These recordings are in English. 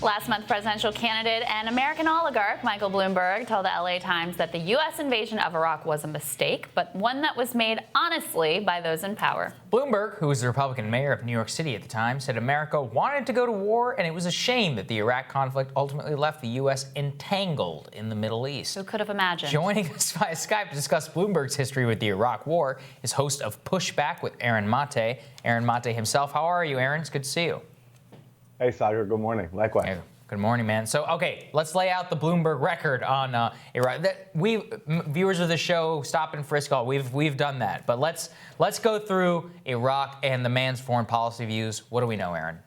Last month, presidential candidate and American oligarch Michael Bloomberg told the LA Times that the U.S. invasion of Iraq was a mistake, but one that was made honestly by those in power. Bloomberg, who was the Republican mayor of New York City at the time, said America wanted to go to war, and it was a shame that the Iraq conflict ultimately left the U.S. entangled in the Middle East. Who could have imagined? Joining us via Skype to discuss Bloomberg's history with the Iraq War is host of Pushback with Aaron Mate. Aaron Mate himself. How are you, Aaron? It's good to see you. Hey, Sagar. Good morning. Likewise. Hey, good morning, man. So, okay, let's lay out the Bloomberg record on Iraq. Viewers of the show, stop and frisk all. We've done that, but let's go through Iraq and the man's foreign policy views. What do we know, Aaron?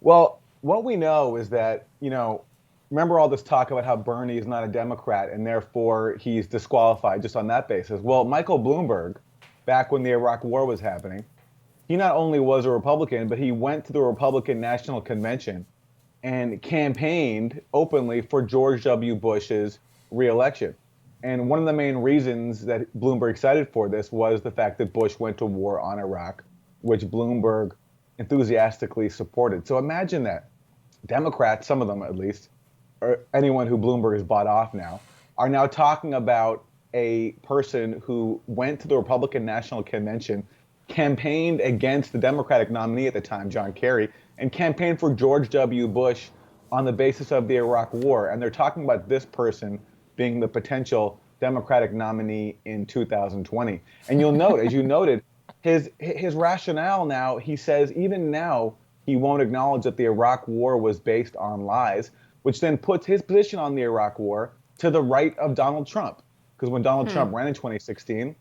Well, what we know is that, remember all this talk about how Bernie is not a Democrat and therefore he's disqualified just on that basis. Well, Michael Bloomberg, back when the Iraq War was happening, he not only was a Republican, but he went to the Republican National Convention and campaigned openly for George W. Bush's reelection. And one of the main reasons that Bloomberg cited for this was the fact that Bush went to war on Iraq, which Bloomberg enthusiastically supported. So imagine that. Democrats, some of them at least, or anyone who Bloomberg has bought off now, are now talking about a person who went to the Republican National Convention, campaigned against the Democratic nominee at the time, John Kerry, and campaigned for George W. Bush on the basis of the Iraq War. And they're talking about this person being the potential Democratic nominee in 2020. And you'll note, as you noted, his rationale now, he says even now he won't acknowledge that the Iraq War was based on lies, which then puts his position on the Iraq War to the right of Donald Trump. Because when Donald Trump ran in 2016,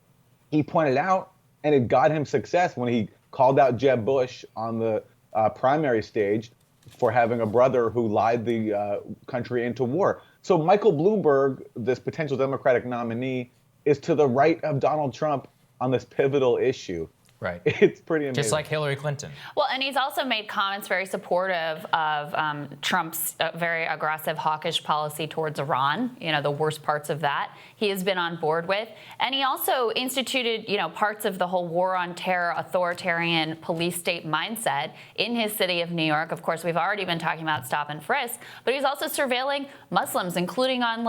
he pointed out, and it got him success when he called out Jeb Bush on the primary stage for having a brother who lied the country into war. So Michael Bloomberg, this potential Democratic nominee, is to the right of Donald Trump on this pivotal issue. Right. It's pretty amazing. Just like Hillary Clinton. Well, and he's also made comments very supportive of Trump's very aggressive, hawkish policy towards Iran, the worst parts of that he has been on board with. And he also instituted, parts of the whole war on terror, authoritarian police state mindset in his city of New York. Of course, we've already been talking about stop and frisk, but he's also surveilling Muslims, including on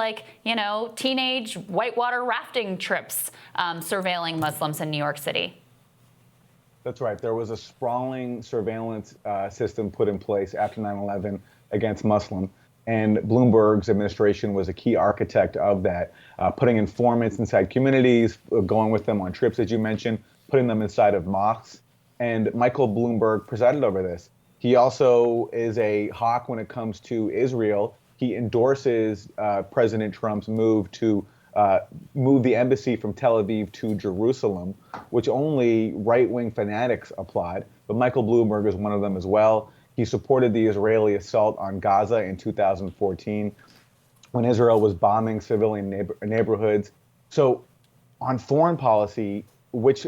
teenage whitewater rafting trips, surveilling Muslims in New York City. That's right. There was a sprawling surveillance system put in place after 9/11 against Muslims, and Bloomberg's administration was a key architect of that, putting informants inside communities, going with them on trips, as you mentioned, putting them inside of mosques. And Michael Bloomberg presided over this. He also is a hawk when it comes to Israel. He endorses President Trump's move to move the embassy from Tel Aviv to Jerusalem, which only right-wing fanatics applaud. But Michael Bloomberg is one of them as well. He supported the Israeli assault on Gaza in 2014 when Israel was bombing civilian neighborhoods. So on foreign policy, which,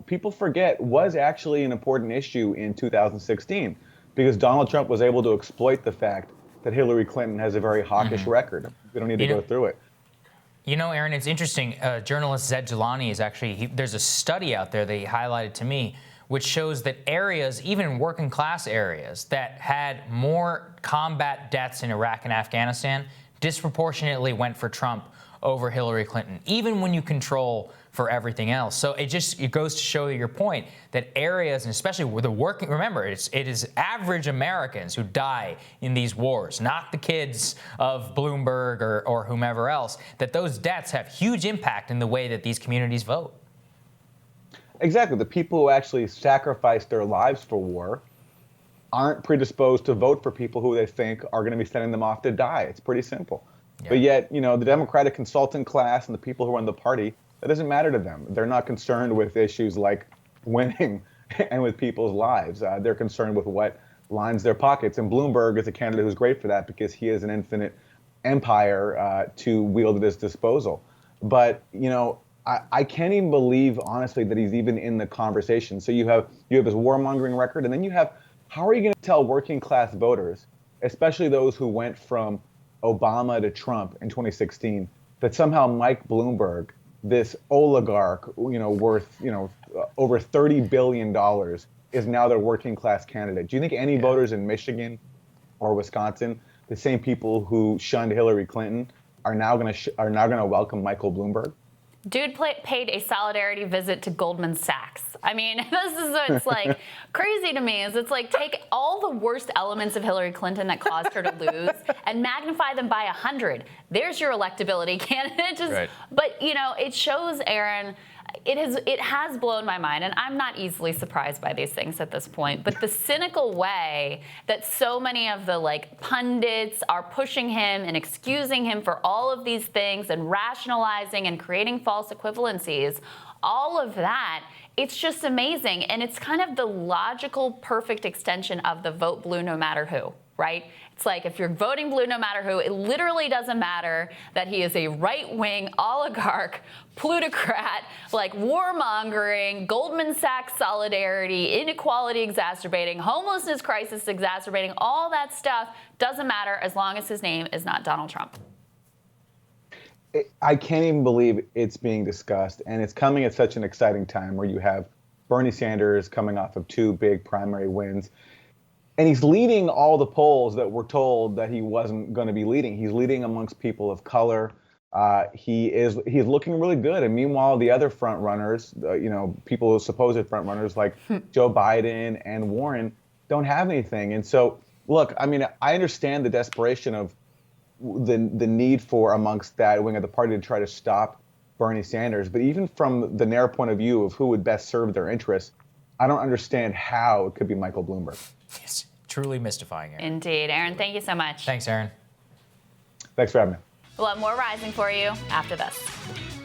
people forget was actually an important issue in 2016, because Donald Trump was able to exploit the fact that Hillary Clinton has a very hawkish record. We don't need to go through it. Aaron, it's interesting. Journalist Zed Jelani is actually, there's a study out there that he highlighted to me, which shows that areas, even working class areas, that had more combat deaths in Iraq and Afghanistan disproportionately went for Trump over Hillary Clinton, even when you control for everything else. So it goes to show you your point that areas, and especially with the working, remember, it is average Americans who die in these wars, not the kids of Bloomberg or whomever else, that those deaths have huge impact in the way that these communities vote. Exactly. The people who actually sacrifice their lives for war aren't predisposed to vote for people who they think are going to be sending them off to die. It's pretty simple. Yeah. But yet, the Democratic consultant class and the people who run the party, that doesn't matter to them. They're not concerned with issues like winning and with people's lives. They're concerned with what lines their pockets. And Bloomberg is a candidate who's great for that because he has an infinite empire to wield at his disposal. But, I can't even believe, honestly, that he's even in the conversation. So you have his warmongering record, and then you have, how are you going to tell working class voters, especially those who went from Obama to Trump in 2016, that somehow Mike Bloomberg, this oligarch, worth, over $30 billion, is now their working class candidate? Do you think any voters in Michigan or Wisconsin, the same people who shunned Hillary Clinton are now going to welcome Michael Bloomberg. Dude paid a solidarity visit to Goldman Sachs. I mean, this is what's like crazy to me is it's like take all the worst elements of Hillary Clinton that caused her to lose and magnify them by 100. There's your electability candidate. Right. But, it shows, Aaron, it has blown my mind, and I'm not easily surprised by these things at this point, but the cynical way that so many of the pundits are pushing him and excusing him for all of these things and rationalizing and creating false equivalencies, all of that, it's just amazing. And it's kind of the logical, perfect extension of the vote blue no matter who, right? It's like if you're voting blue no matter who, it literally doesn't matter that he is a right-wing oligarch, plutocrat, warmongering, Goldman Sachs solidarity, inequality exacerbating, homelessness crisis exacerbating, all that stuff doesn't matter as long as his name is not Donald Trump. I can't even believe it's being discussed, and it's coming at such an exciting time where you have Bernie Sanders coming off of 2 big primary wins. And he's leading all the polls that we're told that he wasn't going to be leading. He's leading amongst people of color. He's looking really good. And meanwhile, the other front runners, people, supposed front runners like Joe Biden and Warren, don't have anything. And so, look, I mean, I understand the desperation of the need for amongst that wing of the party to try to stop Bernie Sanders. But even from the narrow point of view of who would best serve their interests, I don't understand how it could be Michael Bloomberg. It's truly mystifying, Aaron. Indeed. Aaron, thank you so much. Thanks, Aaron. Thanks for having me. We'll have more Rising for you after this.